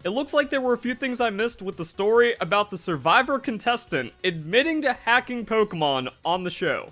It looks like there were a few things I missed with the story about the Survivor contestant admitting to hacking Pokemon on the show.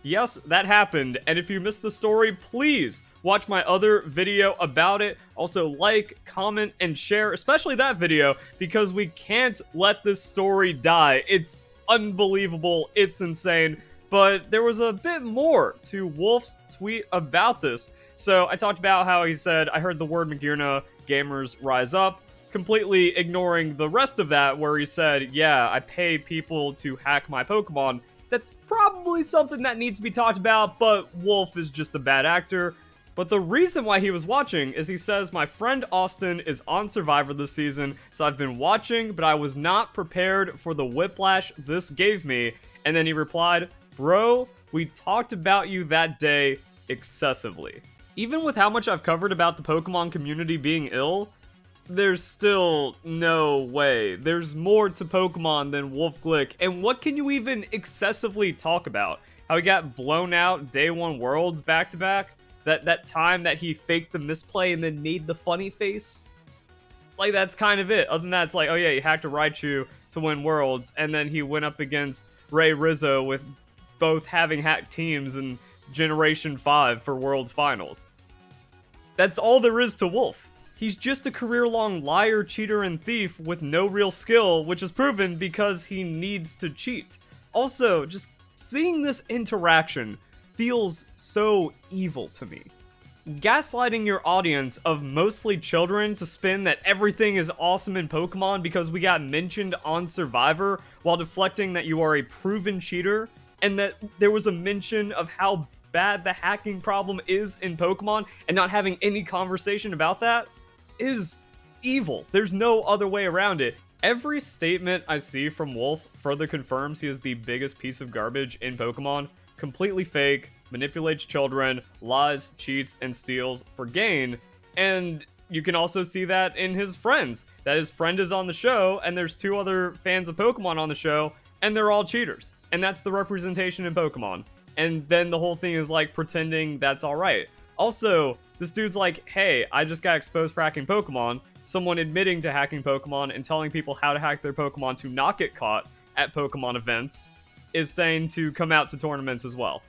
Yes, that happened, and if you missed the story, please watch my other video about it. Also like, comment, and share, especially that video, because we can't let this story die. It's unbelievable, it's insane, but there was a bit more to Wolf's tweet about this. So I talked about how he said, I heard the word Magirna, gamers rise up, completely ignoring the rest of that where he said, yeah, I pay people to hack my Pokemon. That's probably something that needs to be talked about, but Wolf is just a bad actor. But the reason why he was watching is he says, my friend Austin is on Survivor this season, so I've been watching, but I was not prepared for the whiplash this gave me. And then he replied, bro, we talked about you that day excessively. Even with how much I've covered about the Pokemon community being ill, there's still no way. There's more to Pokemon than Wolf Glick, and what can you even excessively talk about? How he got blown out day one worlds back-to-back? That time that he faked the misplay and then made the funny face? Like, that's kind of it. Other than that, it's like, oh yeah, he hacked a Raichu to win worlds, and then he went up against Ray Rizzo with both having hacked teams in Generation 5 for Worlds Finals. That's all there is to Wolf. He's just a career-long liar, cheater, and thief with no real skill, which is proven because he needs to cheat. Also, just seeing this interaction feels so evil to me. Gaslighting your audience of mostly children to spin that everything is awesome in Pokemon because we got mentioned on Survivor, while deflecting that you are a proven cheater, and that there was a mention of how bad the hacking problem is in Pokemon, and not having any conversation about that, is evil. There's no other way around it. Every statement I see from Wolf further confirms he is the biggest piece of garbage in Pokemon. Completely fake, manipulates children, lies, cheats, and steals for gain. And you can also see that in his friends. That his friend is on the show, and there's two other fans of Pokemon on the show, and they're all cheaters. And that's the representation in Pokemon. And then the whole thing is like pretending that's alright. Also, this dude's like, hey, I just got exposed for hacking Pokemon. Someone admitting to hacking Pokemon and telling people how to hack their Pokemon to not get caught at Pokemon events is saying to come out to tournaments as well.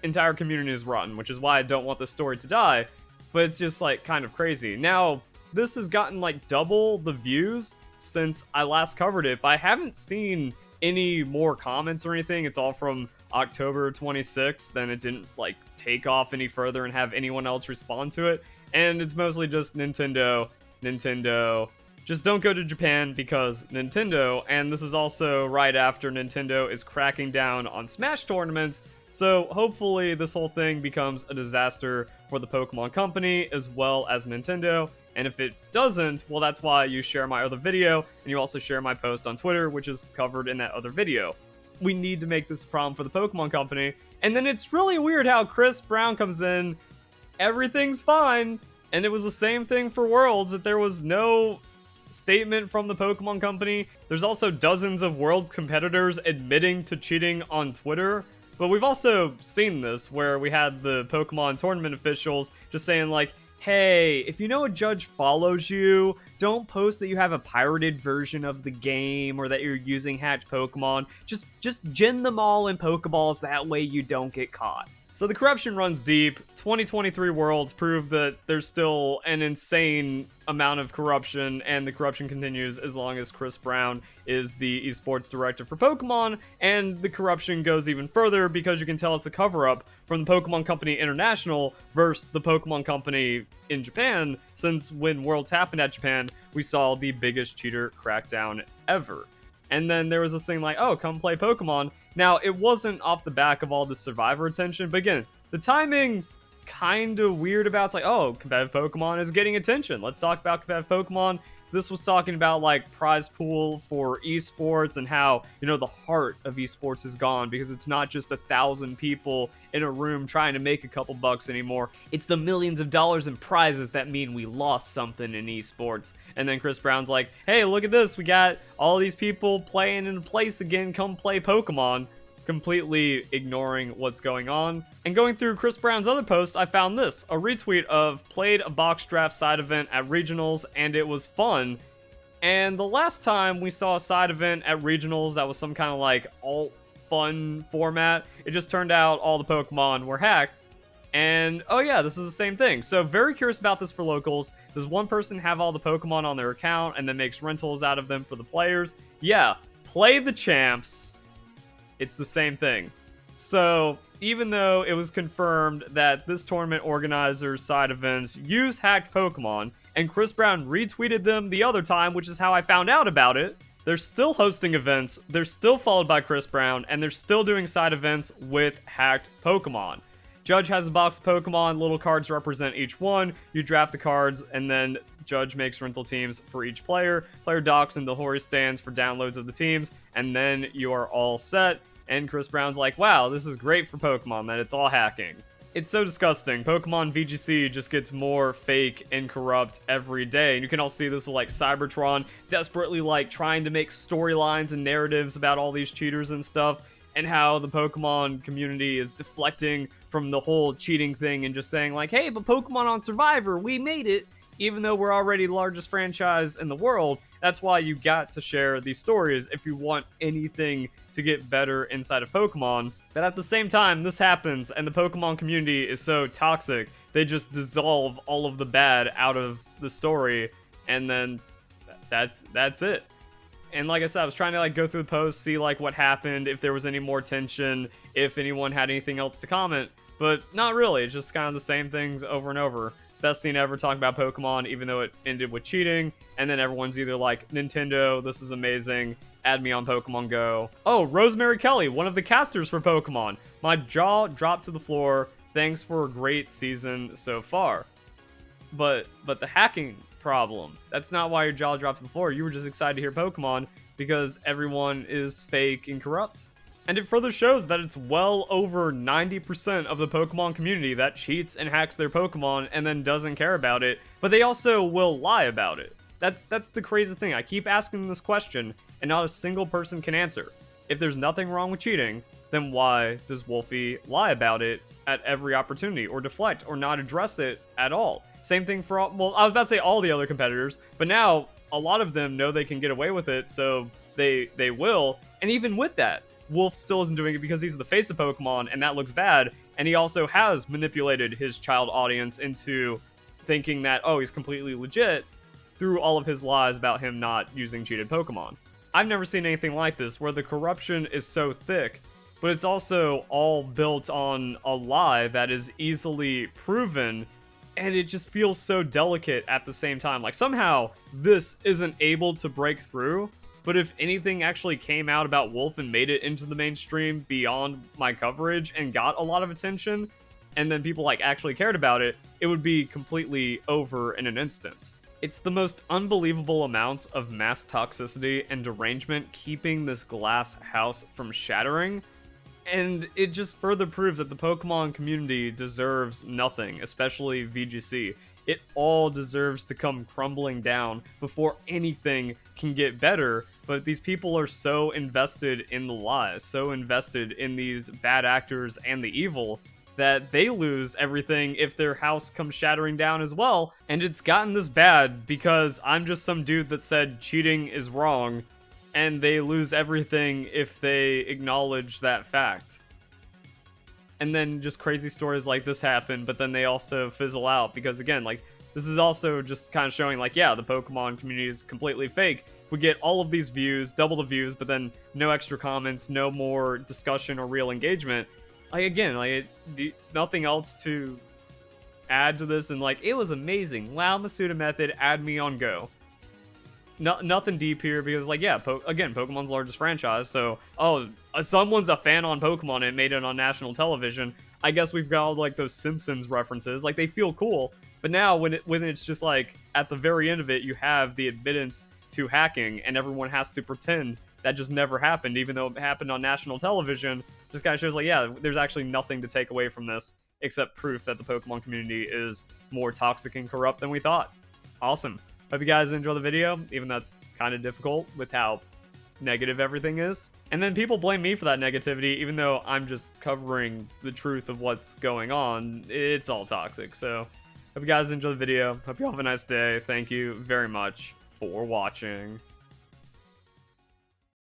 Entire community is rotten, which is why I don't want this story to die, but it's just like kind of crazy. Now, this has gotten like double the views since I last covered it, but I haven't seen any more comments or anything. It's all from October 26th, then it didn't like take off any further and have anyone else respond to it, and it's mostly just Nintendo, just don't go to Japan because Nintendo, and this is also right after Nintendo is cracking down on Smash tournaments, so hopefully this whole thing becomes a disaster for the Pokemon Company as well as Nintendo, and if it doesn't, well, that's why you share my other video, and you also share my post on Twitter, which is covered in that other video. We need to make this a problem for the Pokemon Company, and then it's really weird how Chris Brown comes in, everything's fine, and it was the same thing for Worlds, that there was no statement from the Pokemon Company. There's also dozens of World competitors admitting to cheating on Twitter, but we've also seen this where we had the Pokemon tournament officials just saying like, hey, if you know a judge follows you, don't post that you have a pirated version of the game or that you're using hacked Pokemon. Just gen them all in Pokeballs, that way you don't get caught. So the corruption runs deep. 2023 Worlds prove that there's still an insane amount of corruption, and the corruption continues as long as Chris Brown is the esports director for Pokemon, and the corruption goes even further because you can tell it's a cover-up from the Pokemon Company International versus the Pokemon Company in Japan, since when Worlds happened at Japan, we saw the biggest cheater crackdown ever. And then there was this thing like, oh, come play Pokemon. Now, it wasn't off the back of all the Survivor attention, but again, the timing kind of weird about, it's like, oh, competitive Pokemon is getting attention. Let's talk about competitive Pokemon. This was talking about like prize pool for esports and how, you know, the heart of esports is gone because it's not just 1,000 people in a room trying to make a couple bucks anymore. It's the millions of dollars in prizes that mean we lost something in esports. And then Chris Brown's like, hey, look at this. We got all these people playing in place again. Come play Pokemon. Completely ignoring what's going on. And going through Chris Brown's other posts, I found this, a retweet of played a box draft side event at regionals and it was fun. And the last time we saw a side event at regionals that was some kind of like alt fun format, it just turned out all the Pokemon were hacked. And oh yeah, this is the same thing. So very curious about this for locals. Does one person have all the Pokemon on their account and then makes rentals out of them for the players? Yeah, play the champs. It's the same thing. So even though it was confirmed that this tournament organizer's side events use hacked Pokemon, and Chris Brown retweeted them the other time, which is how I found out about it, they're still hosting events, they're still followed by Chris Brown, and they're still doing side events with hacked Pokemon. Judge has a box of Pokemon, little cards represent each one, you draft the cards, and then Judge makes rental teams for each player. Player docks into Hori stands for downloads of the teams, and then you are all set. And Chris Brown's like, wow, this is great for Pokemon, that it's all hacking. It's so disgusting. Pokemon VGC just gets more fake and corrupt every day. And you can all see this with like Cybertron desperately like trying to make storylines and narratives about all these cheaters and stuff. And how the Pokemon community is deflecting from the whole cheating thing and just saying like, hey, but Pokemon on Survivor, we made it. Even though we're already the largest franchise in the world, that's why you got to share these stories if you want anything to get better inside of Pokemon. But at the same time, this happens, and the Pokemon community is so toxic, they just dissolve all of the bad out of the story, and then that's it. And like I said, I was trying to like go through the post, see like what happened, if there was any more tension, if anyone had anything else to comment, but not really. It's just kind of the same things over and over. Best scene ever talking about Pokemon, even though it ended with cheating. And then everyone's either like, Nintendo, this is amazing. Add me on Pokemon Go. Oh, Rosemary Kelly, one of the casters for Pokemon. My jaw dropped to the floor. Thanks for a great season so far. But the hacking problem, that's not why your jaw dropped to the floor. You were just excited to hear Pokemon because everyone is fake and corrupt. And it further shows that it's well over 90% of the Pokemon community that cheats and hacks their Pokemon and then doesn't care about it, but they also will lie about it. That's the crazy thing. I keep asking this question, and not a single person can answer. If there's nothing wrong with cheating, then why does Wolfie lie about it at every opportunity, or deflect, or not address it at all? Same thing for all, well, I was about to say all the other competitors, but now a lot of them know they can get away with it, so they will, and even with that, Wolf still isn't doing it because he's the face of Pokemon, and that looks bad, and he also has manipulated his child audience into thinking that, oh, he's completely legit through all of his lies about him not using cheated Pokemon. I've never seen anything like this, where the corruption is so thick, but it's also all built on a lie that is easily proven, and it just feels so delicate at the same time. Like, somehow, this isn't able to break through, but if anything actually came out about Wolf and made it into the mainstream beyond my coverage and got a lot of attention, and then people like actually cared about it, it would be completely over in an instant. It's the most unbelievable amounts of mass toxicity and derangement keeping this glass house from shattering, and it just further proves that the Pokemon community deserves nothing, especially VGC. It all deserves to come crumbling down before anything can get better, but these people are so invested in the lies, so invested in these bad actors and the evil, that they lose everything if their house comes shattering down as well. And it's gotten this bad because I'm just some dude that said cheating is wrong, and they lose everything if they acknowledge that fact. And then just crazy stories like this happen, but then they also fizzle out because, again, like, this is also just kind of showing, like, yeah, the Pokemon community is completely fake. We get all of these views, double the views, but then no extra comments, no more discussion or real engagement. Like, again, like, nothing else to add to this, and like, it was amazing. Wow, Masuda method, add me on Go. Nothing deep here because, like, yeah, again, Pokemon's largest franchise, so, oh, someone's a fan on Pokemon and made it on national television. I guess we've got, like, those Simpsons references. Like, they feel cool, but now when it's just, like, at the very end of it, you have the admittance to hacking, and everyone has to pretend that just never happened, even though it happened on national television. Just kind of shows, like, yeah, there's actually nothing to take away from this, except proof that the Pokemon community is more toxic and corrupt than we thought. Awesome. Hope you guys enjoy the video, even though that's kind of difficult with how negative everything is. And then people blame me for that negativity, even though I'm just covering the truth of what's going on. It's all toxic. So, hope you guys enjoy the video. Hope you all have a nice day. Thank you very much for watching.